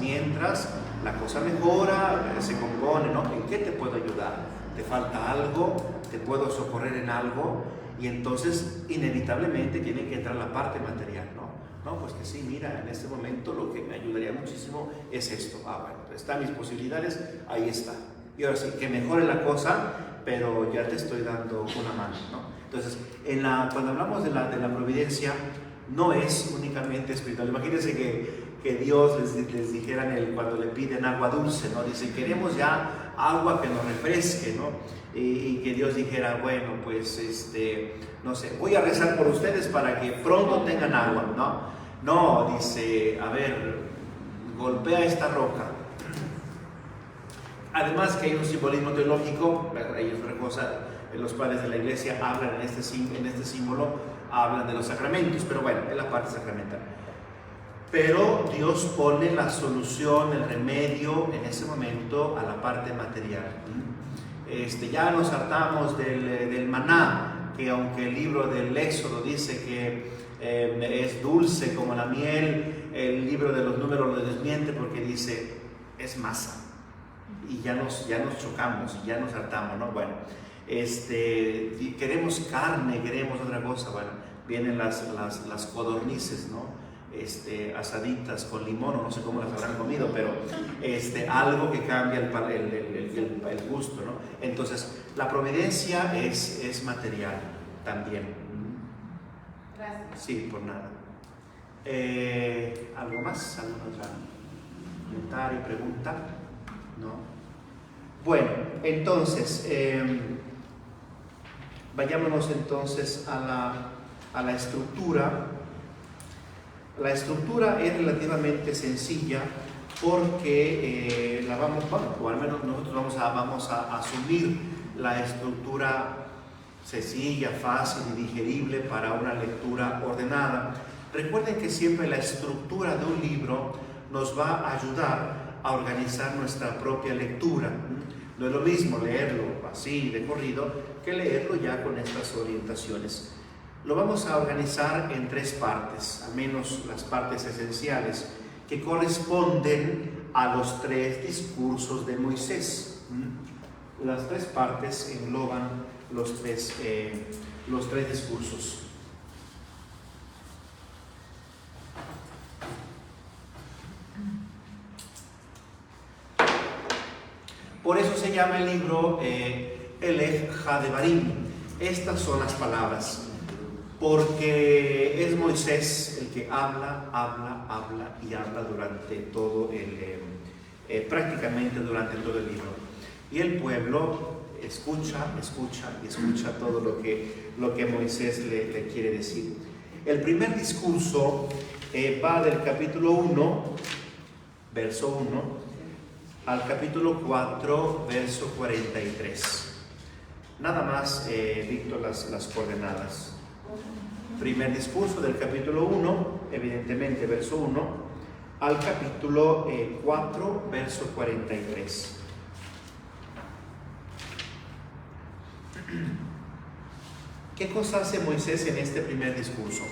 la cosa mejora, se compone, ¿no? ¿En qué te puedo ayudar? ¿Te falta algo? ¿Te puedo socorrer en algo? Y entonces, inevitablemente, tiene que entrar la parte material, ¿no? No, pues que sí, mira, en este momento lo que me ayudaría muchísimo es esto. Bueno, están mis posibilidades, ahí está. Y ahora sí, que mejore la cosa, pero ya te estoy dando una mano, ¿no? Entonces, cuando hablamos de la providencia, no es únicamente espiritual. Imagínense que Dios les dijera cuando le piden agua dulce, ¿no? Dicen, queremos ya agua que nos refresque, ¿no? Y que Dios dijera, bueno, pues, no sé, voy a rezar por ustedes para que pronto tengan agua, ¿no? No, dice, a ver, golpea esta roca. Además que hay un simbolismo teológico, hay otra cosa, los padres de la iglesia hablan en este símbolo, hablan de los sacramentos, pero bueno, es la parte sacramental. Pero Dios pone la solución, el remedio en ese momento a la parte material. Ya nos hartamos del maná, que aunque el libro del Éxodo dice que es dulce como la miel, el libro de los Números lo desmiente porque dice es masa. Y ya nos chocamos y ya nos hartamos, ¿no? Bueno, queremos carne, queremos otra cosa. Bueno, vienen las codornices, ¿no? Asaditas con limón, o no sé cómo las habrán comido, pero algo que cambia el gusto, ¿no? Entonces, la providencia es material también. Gracias. Sí, por nada. ¿Algo más? ¿Algún otro comentario, pregunta? ¿No? Bueno, entonces, vayámonos entonces a la estructura. La estructura es relativamente sencilla porque o al menos nosotros vamos a asumir la estructura sencilla, fácil y digerible para una lectura ordenada. Recuerden que siempre la estructura de un libro nos va a ayudar a organizar nuestra propia lectura. No es lo mismo leerlo así de corrido que leerlo ya con estas orientaciones. Lo vamos a organizar en 3 partes, al menos las partes esenciales, que corresponden a los 3 discursos de Moisés. Las 3 partes engloban los tres discursos. Por eso se llama el libro Elech HaDevarim. Estas son las palabras. Porque es Moisés el que habla y habla durante todo prácticamente durante todo el libro. Y el pueblo escucha todo lo que Moisés le quiere decir. El primer discurso va del capítulo 1, verso 1, al capítulo 4, verso 43. Nada más dicto las coordenadas. Primer discurso del capítulo 1, evidentemente verso 1, al capítulo 4, verso 43. ¿Qué cosa hace Moisés en este primer discurso?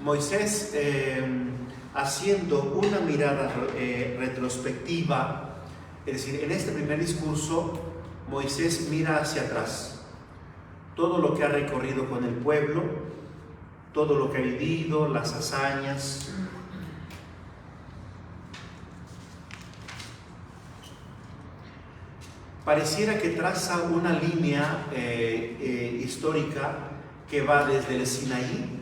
Moisés, haciendo una mirada retrospectiva, es decir, en este primer discurso, Moisés mira hacia atrás, todo lo que ha recorrido con el pueblo, todo lo que ha vivido, las hazañas. Pareciera que traza una línea histórica que va desde el Sinaí.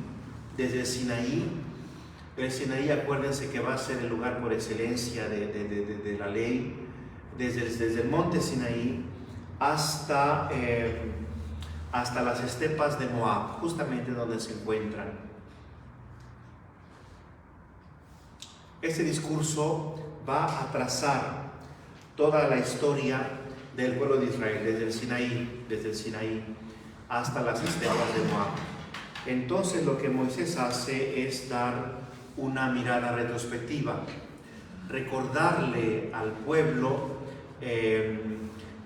El Sinaí, acuérdense que va a ser el lugar por excelencia de la ley, desde el monte Sinaí hasta las estepas de Moab, justamente donde se encuentran. Este discurso va a trazar toda la historia del pueblo de Israel, desde el Sinaí hasta las estepas de Moab. Entonces lo que Moisés hace es dar una mirada retrospectiva, recordarle al pueblo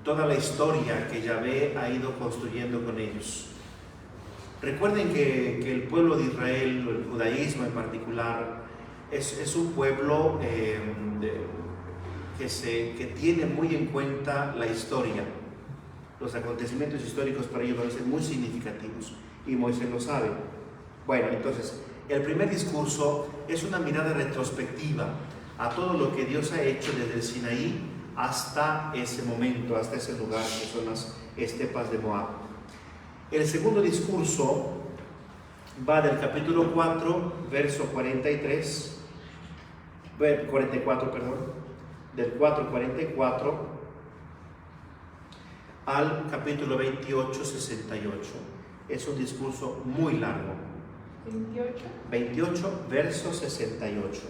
toda la historia que Yahvé ha ido construyendo con ellos. Recuerden que el pueblo de Israel, el judaísmo en particular, es un pueblo que tiene muy en cuenta la historia. Los acontecimientos históricos para ellos van a ser muy significativos y Moisés lo sabe. Bueno, entonces, el primer discurso es una mirada retrospectiva a todo lo que Dios ha hecho desde el Sinaí hasta ese momento, hasta ese lugar que son las estepas de Moab. El segundo discurso va del capítulo 4, verso 44, del 4:44 al capítulo 28, 68. Es un discurso muy largo. 28, verso 68.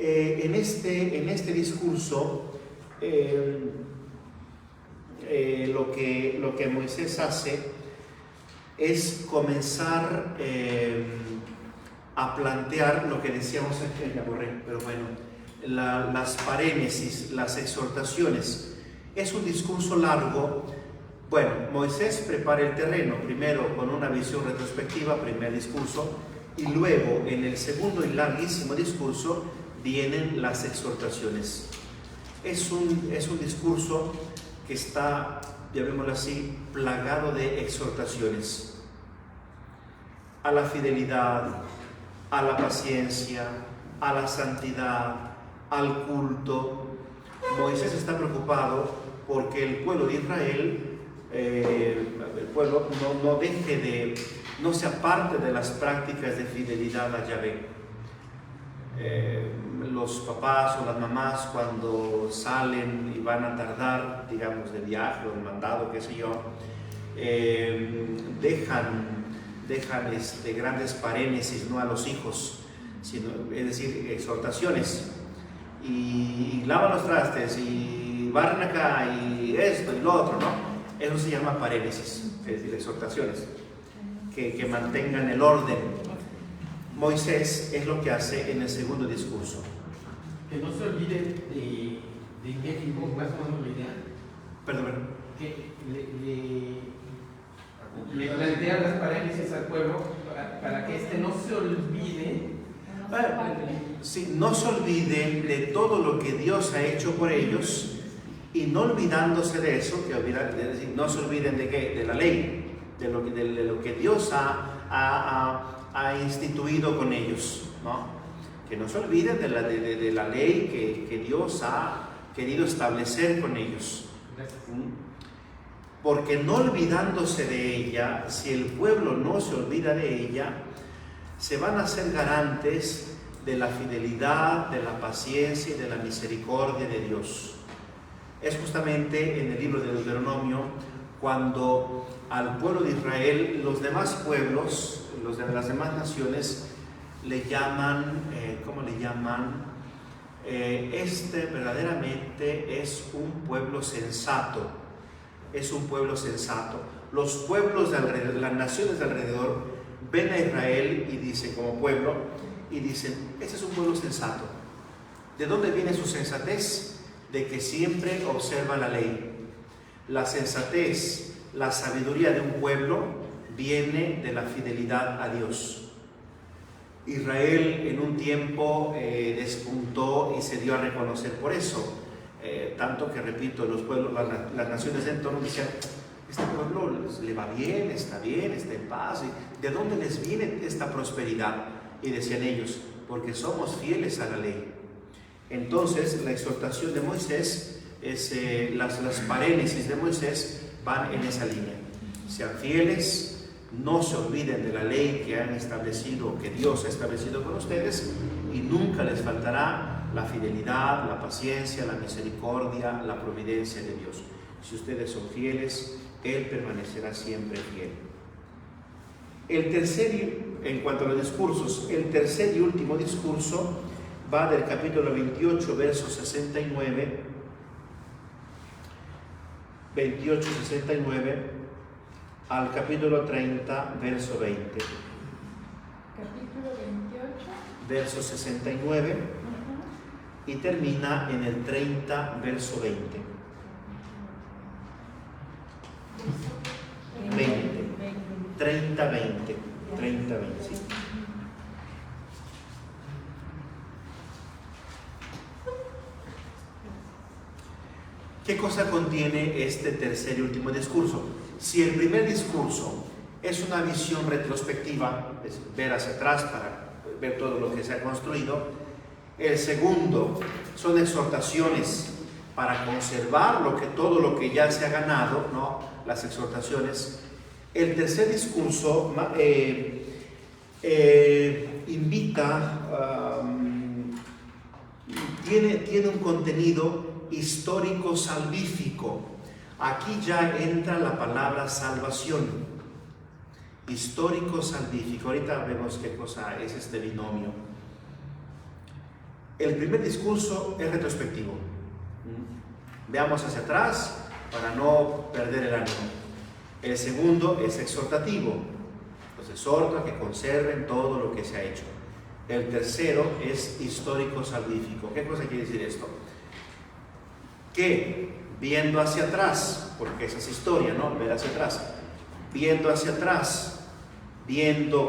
En este discurso, lo que Moisés hace es comenzar a plantear lo que decíamos aquí, pero bueno, las parénesis, las exhortaciones. Es un discurso largo. Bueno, Moisés prepara el terreno, primero con una visión retrospectiva, primer discurso, y luego en el segundo y larguísimo discurso vienen las exhortaciones. Es un discurso que está, llamémoslo así, plagado de exhortaciones a la fidelidad, a la paciencia, a la santidad, al culto. Moisés está preocupado porque el pueblo de Israel, el pueblo no se aparte de las prácticas de fidelidad a Yahvé. Los papás o las mamás, cuando salen y van a tardar, digamos, de viaje o de mandado, qué sé yo, dejan grandes parénesis, no a los hijos, sino, es decir, exhortaciones, y lavan los trastes y barren acá y esto y lo otro, ¿no? Eso se llama parénesis, es decir, exhortaciones que mantengan el orden. Moisés es lo que hace en el segundo discurso. Que no se olvide de qué tipo, más o menos la idea. Perdón. Que le plantea las paréntesis al pueblo para que éste no se olvide. Sí, no se olviden de todo lo que Dios ha hecho por ellos, y no olvidándose de eso, es decir, no se olviden de qué, de la ley, de lo que Dios ha instituido con ellos, ¿no? Que no se olviden de la ley que Dios ha querido establecer con ellos. Porque no olvidándose de ella, si el pueblo no se olvida de ella, se van a ser garantes de la fidelidad, de la paciencia y de la misericordia de Dios. Es justamente en el libro de Deuteronomio cuando al pueblo de Israel, los demás pueblos, las demás naciones, le llaman, ¿cómo le llaman? Este verdaderamente es un pueblo sensato, es un pueblo sensato. Los pueblos de alrededor, las naciones de alrededor, ven a Israel y dicen, como pueblo, y dicen, este es un pueblo sensato. ¿De dónde viene su sensatez? De que siempre observa la ley. La sensatez, la sabiduría de un pueblo viene de la fidelidad a Dios. Israel en un tiempo despuntó y se dio a reconocer por eso. Tanto que, repito, los pueblos, las naciones de entorno decían, este pueblo le va bien, está en paz. ¿De dónde les viene esta prosperidad? Y decían ellos, porque somos fieles a la ley. Entonces, la exhortación de Moisés, las parénesis de Moisés van en esa línea. Sean fieles, no se olviden de la ley que han establecido, que Dios ha establecido con ustedes, y nunca les faltará la fidelidad, la paciencia, la misericordia, la providencia de Dios. Si ustedes son fieles, Él permanecerá siempre fiel. El tercer, en cuanto a los discursos, el tercer y último discurso va del capítulo 28, verso 69, 28-69, al capítulo 30, verso 20. Capítulo 28. Verso 69 y termina en el 30, verso 20. 30, 20. 30, 20, sí. ¿Qué cosa contiene este tercer y último discurso? Si el primer discurso es una visión retrospectiva, es ver hacia atrás para ver todo lo que se ha construido, el segundo son exhortaciones para conservar todo lo que ya se ha ganado, ¿no? Las exhortaciones. El tercer discurso invita, tiene un contenido histórico salvífico. Aquí ya entra la palabra salvación. Histórico salvífico. Ahorita vemos qué cosa es este binomio. El primer discurso es retrospectivo. Veamos hacia atrás para no perder el ánimo. El segundo es exhortativo. Los exhorto a que conserven todo lo que se ha hecho. El tercero es histórico salvífico. ¿Qué cosa quiere decir esto? Que viendo hacia atrás, porque esa es historia, ¿no? Ver hacia atrás. Viendo hacia atrás,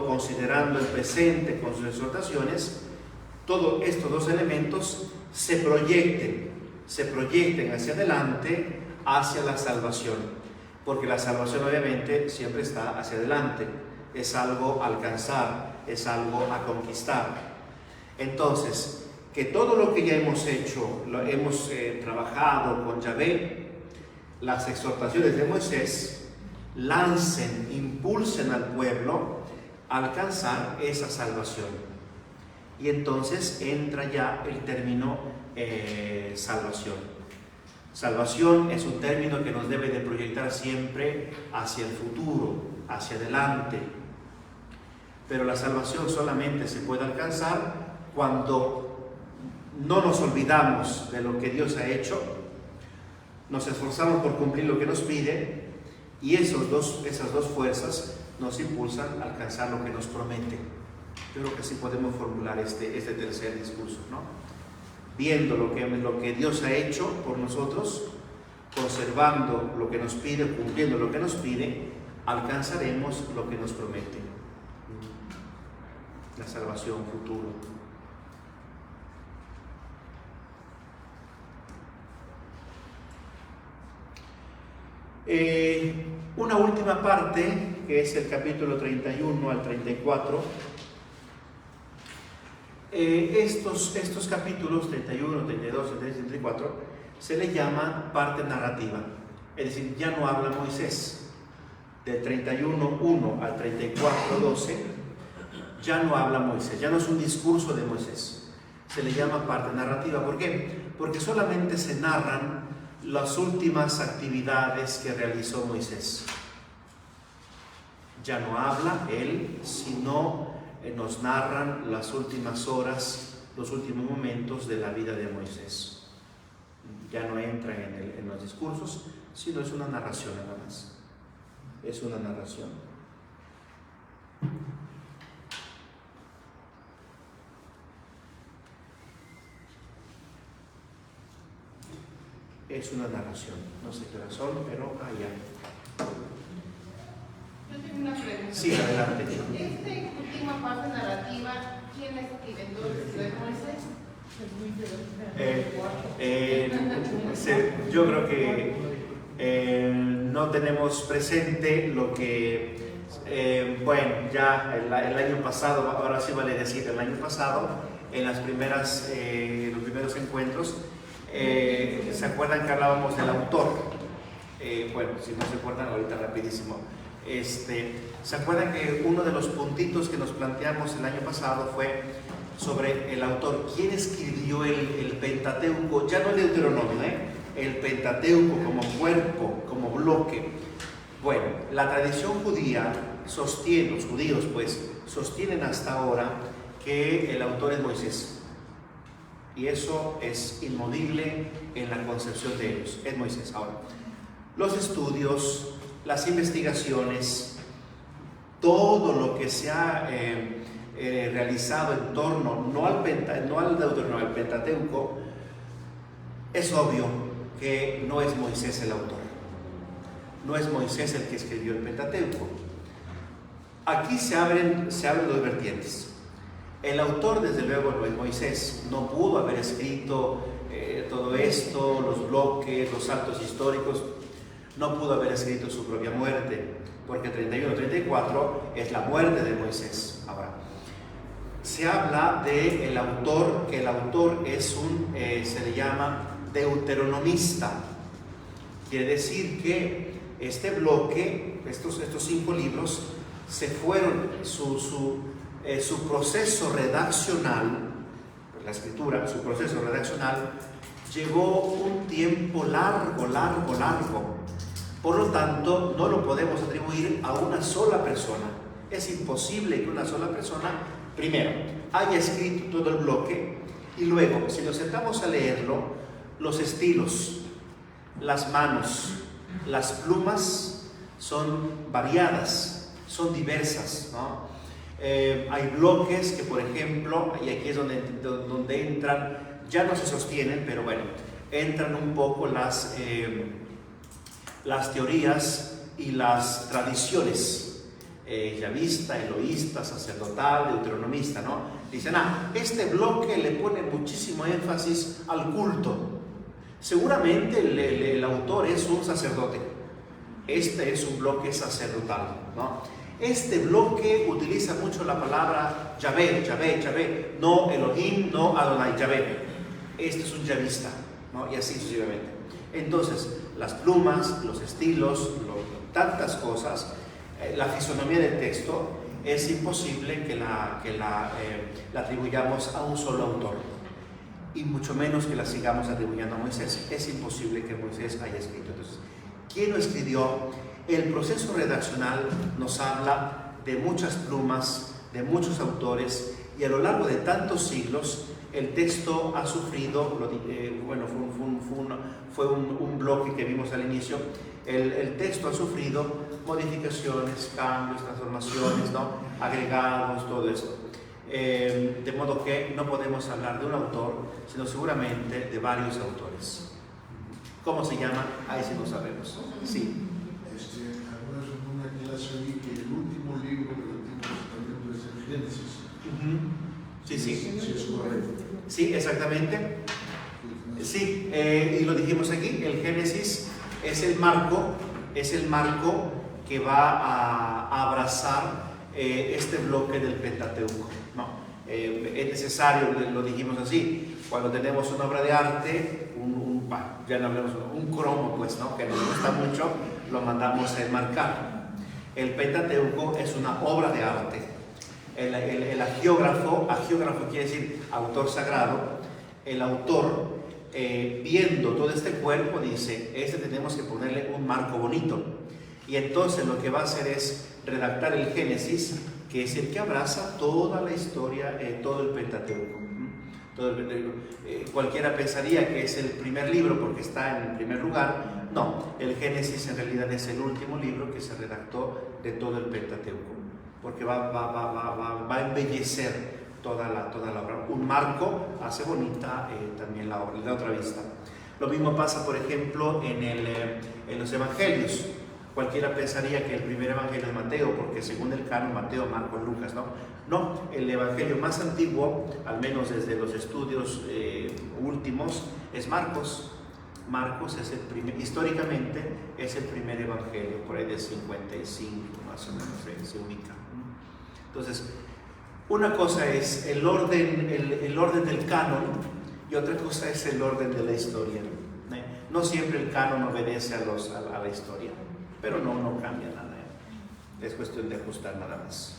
considerando el presente con sus exhortaciones, todos estos dos elementos se proyecten hacia adelante, hacia la salvación, porque la salvación obviamente siempre está hacia adelante, es algo a alcanzar, es algo a conquistar. Entonces, que todo lo que ya hemos hecho, lo hemos trabajado con Yahvé, las exhortaciones de Moisés impulsen al pueblo a alcanzar esa salvación. Y entonces entra ya el término salvación. Salvación es un término que nos debe de proyectar siempre hacia el futuro, hacia adelante. Pero la salvación solamente se puede alcanzar cuando no nos olvidamos de lo que Dios ha hecho, nos esforzamos por cumplir lo que nos pide, y esas dos fuerzas nos impulsan a alcanzar lo que nos promete. Yo creo que así podemos formular este tercer discurso, ¿no? Viendo lo que Dios ha hecho por nosotros, conservando lo que nos pide, cumpliendo lo que nos pide, alcanzaremos lo que nos promete. La salvación futuro. Una última parte, que es el capítulo 31 al 34. Estos capítulos 31, 32, 33 y 34 se le llama parte narrativa, es decir, ya no habla Moisés. Del 31:1 al 34:12 ya no habla Moisés, ya no es un discurso de Moisés, se le llama parte narrativa. ¿Por qué? Porque solamente se narran las últimas actividades que realizó Moisés. Ya no habla él, sino nos narran las últimas horas, los últimos momentos de la vida de Moisés. Ya no entra en los discursos, sino es una narración nada más. Es una narración. Es una narración. No sé qué razón, pero allá. Yo tengo una pregunta. Sí, adelante. Esta última parte narrativa, ¿quién la escribe entonces? ¿Es Moisés? Yo creo que no tenemos presente lo que, bueno, ya el año pasado, ahora sí vale decir, el año pasado, en los primeros encuentros, ¿se acuerdan que hablábamos del autor? Bueno, si no se acuerdan, ahorita rapidísimo. ¿Se acuerdan que uno de los puntitos que nos planteamos el año pasado fue sobre el autor? ¿Quién escribió el Pentateuco? Ya no el Deuteronomio, el Pentateuco como cuerpo, como bloque. Bueno, la tradición judía sostiene, los judíos pues, sostienen hasta ahora que el autor es Moisés. Y eso es inmovible en la concepción de ellos, es Moisés. Ahora, los estudios, las investigaciones, todo lo que se ha realizado en torno, no al Deuteronomio, al Pentateuco, es obvio que no es Moisés el autor. No es Moisés el que escribió el Pentateuco. Aquí se abren dos vertientes. El autor, desde luego, no es Moisés. No pudo haber escrito todo esto, los bloques, los saltos históricos. No pudo haber escrito su propia muerte, porque 31-34 es la muerte de Moisés. Ahora, se habla del autor, que el autor es se le llama deuteronomista. Quiere decir que este bloque, estos 5 libros, se fueron, su proceso redaccional, la escritura, su proceso redaccional, llevó un tiempo largo. Por lo tanto, no lo podemos atribuir a una sola persona. Es imposible que una sola persona, primero, haya escrito todo el bloque y luego, si nos sentamos a leerlo, los estilos, las manos, las plumas son variadas, son diversas, ¿no? Hay bloques que, por ejemplo, y aquí es donde entran, ya no se sostienen, pero bueno, entran un poco las teorías y las tradiciones yavista, eloísta, sacerdotal, deuteronomista, ¿no? Dicen, este bloque le pone muchísimo énfasis al culto. Seguramente el autor es un sacerdote. Este es un bloque sacerdotal, ¿no? Este bloque utiliza mucho la palabra Yahvé, no Elohim, no Adonai, Yahvé. Este es un yavista, ¿no? Y así sucesivamente. Entonces, las plumas, los estilos, tantas cosas, la fisonomía del texto, es imposible que la atribuyamos a un solo autor, y mucho menos que la sigamos atribuyendo a Moisés. Es imposible que Moisés haya escrito. Entonces, ¿quién lo escribió? El proceso redaccional nos habla de muchas plumas, de muchos autores, y a lo largo de tantos siglos el texto ha sufrido, fue un bloque que vimos al inicio, el texto ha sufrido modificaciones, cambios, transformaciones, ¿no? Agregados, todo esto. De modo que no podemos hablar de un autor, sino seguramente de varios autores. ¿Cómo se llama? Ahí sí no sabemos. Sí. Alguna vez en una clase vi que el último libro del Antiguo Testamento es el Génesis. Sí, sí. Sí, es correcto. Sí, exactamente. Sí, y lo dijimos aquí, el Génesis es el marco que va a abrazar este bloque del Pentateuco, ¿no? Es necesario, lo dijimos así, cuando tenemos una obra de arte, ya no hablemos, un cromo, pues, ¿no? Que nos gusta mucho, lo mandamos a enmarcar. El Pentateuco es una obra de arte. El agiógrafo quiere decir autor sagrado. El autor viendo todo este cuerpo, dice, tenemos que ponerle un marco bonito. Y entonces lo que va a hacer es redactar el Génesis, que es el que abraza toda la historia, todo el Pentateuco. Cualquiera pensaría que es el primer libro porque está en el primer lugar. No, el Génesis en realidad es el último libro que se redactó de todo el Pentateuco, porque va a embellecer toda la obra. Un marco hace bonita también la obra, le da otra vista. Lo mismo pasa, por ejemplo, en los evangelios. Cualquiera pensaría que el primer evangelio es Mateo, porque según el canon, Mateo, Marcos, Lucas, ¿no? No, el evangelio más antiguo, al menos desde los estudios últimos, es Marcos. Marcos es históricamente es el primer evangelio, por ahí de 55 más o menos se ubica. Entonces, una cosa es el orden del canon y otra cosa es el orden de la historia. No siempre el canon obedece a la historia, pero no cambia nada. Es cuestión de ajustar nada más.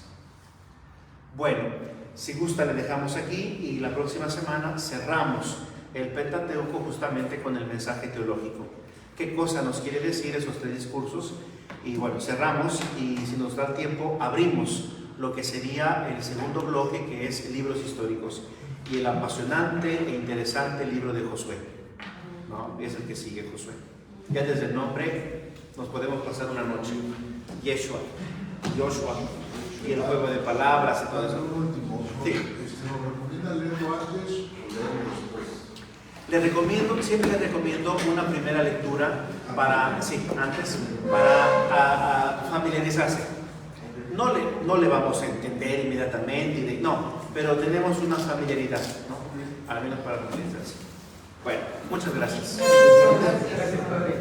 Bueno, si gusta le dejamos aquí y la próxima semana cerramos el Pentateuco justamente con el mensaje teológico. ¿Qué cosa nos quiere decir esos 3 discursos? Y bueno, cerramos y si nos da tiempo abrimos lo que sería el segundo bloque, que es libros históricos y el apasionante e interesante libro de Josué, ¿no? Es el que sigue Josué. Ya desde el nombre nos podemos pasar una noche. Joshua y el juego de palabras y todo eso. Último, Sí. ¿nos recomienda leerlo antes o leerlo después? Siempre le recomiendo una primera lectura para familiarizarse. No le vamos a entender inmediatamente, pero tenemos una familiaridad, ¿no? Al menos para familiarizarse. Bueno, muchas gracias. Gracias, padre.